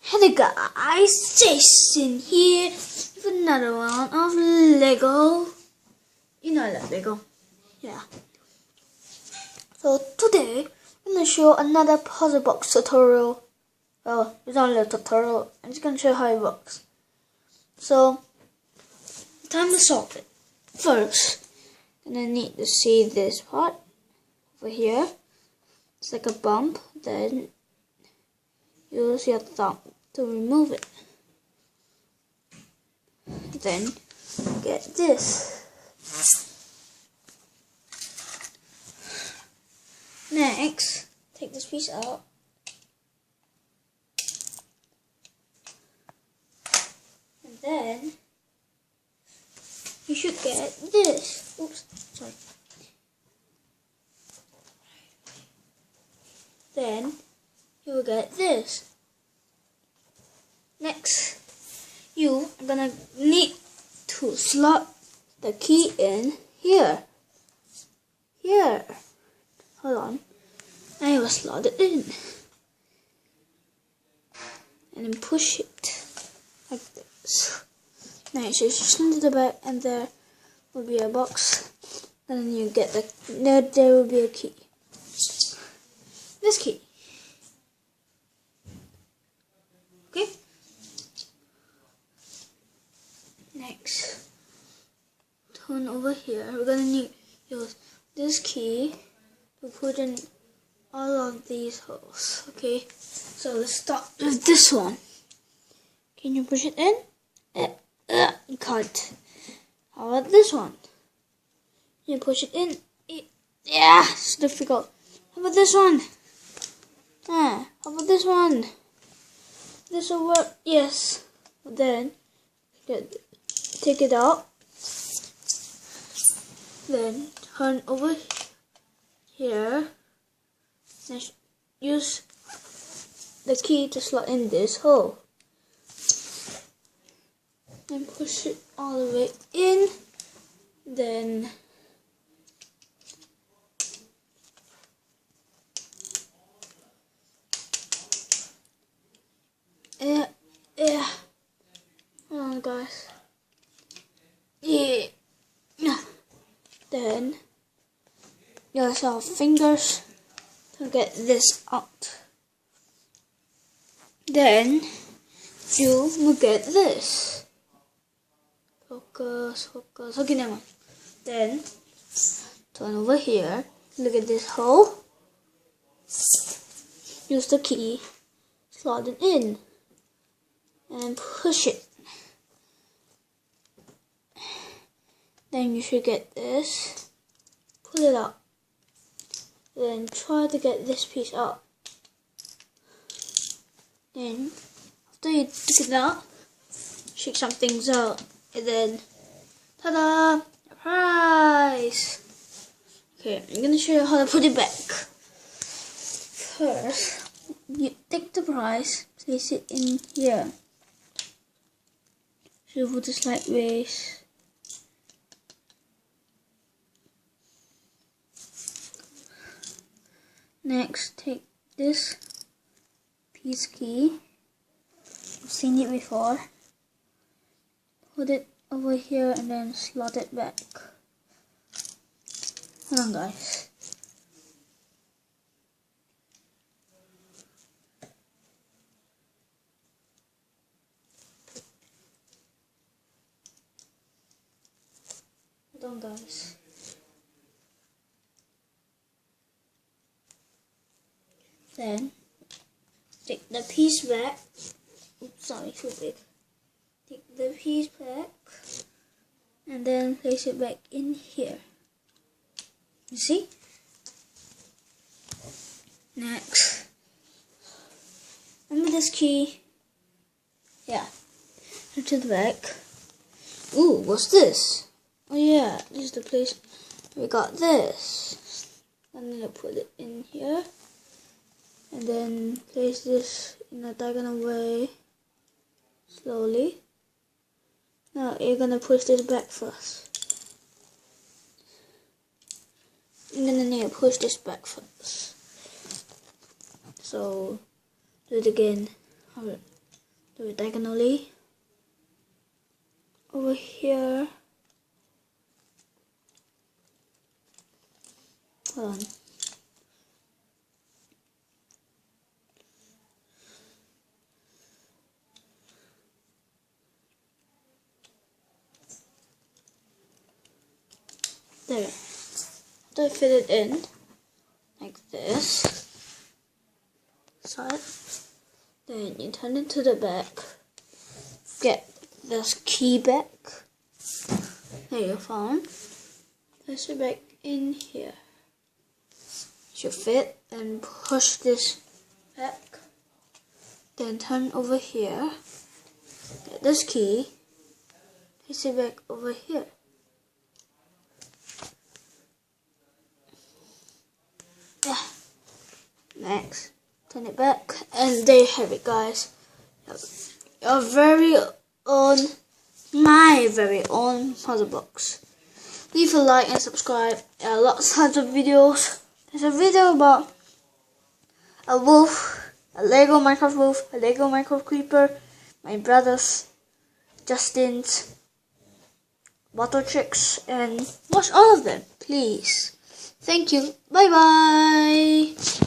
Hello guys, Jason here with another one of Lego. You know I love Lego. Yeah. So today I'm gonna show another puzzle box tutorial. Well, it's only a tutorial. I'm just gonna show how it works. So time to solve it. First, gonna need to see this part over here. It's like a bump. Then use your thumb to remove it. Then get this. Next, take this piece out. And then you should get this. Oops, sorry. Then you will get this. Next, you are gonna need to slot the key in here. Here. Hold on. I will slot it in. And then push it like this. Now you should slide to the back, and there will be a box. And then you get there will be a key. This key. Okay? Next, turn over here. We're gonna need use this key to put in all of these holes. Okay, so let's start with this one. Can you push it in? You can't. How about this one? You push it in. Yeah, it's difficult. How about this one? How about this one? This will work. Yes. Then take it out. Then turn over here. Then use the key to slot in this hole. And push it all the way in. Then hold on guys. Yeah. Then use our fingers to get this out. Then you will get this. Focus. Okay, never mind. Then turn over here. Look at this hole. Use the key. Slot it in. And push it. Then you should get this. Pull it out. Then try to get this piece out. Then after you took it out, shake some things out, and then ta-da! A prize! Okay, I'm gonna show you how to put it back. First, you take the prize, place it in here. Swivel this sideways. Next, take this piece key. I've seen it before. Put it over here and then slot it back. Hold on, guys. Hold on, guys. Then take the piece back. Oops, sorry, too big. Take the piece back and then place it back in here. You see? Next, remember this key? Yeah. To the back. Ooh, what's this? Oh yeah, this is the place we got this. I'm gonna put it in here. And then place this in a diagonal way, slowly. Now you're gonna push this back first. You're gonna need to push this back first. So do it again. Alright. do it diagonally. Over here. Hold on. There. After I fit it in, like this, side, then you turn it to the back, get this key back, there you found, place it back in here, should fit, and push this back, then turn over here, get this key, place it back over here. Next, turn it back, and there you have it, guys. Your very own, my very own puzzle box. Leave a like and subscribe. There are lots of videos. There's a video about a wolf, a Lego Minecraft wolf, a Lego Minecraft creeper, my brother's, Justin's, bottle tricks, and watch all of them, please. Thank you. Bye bye.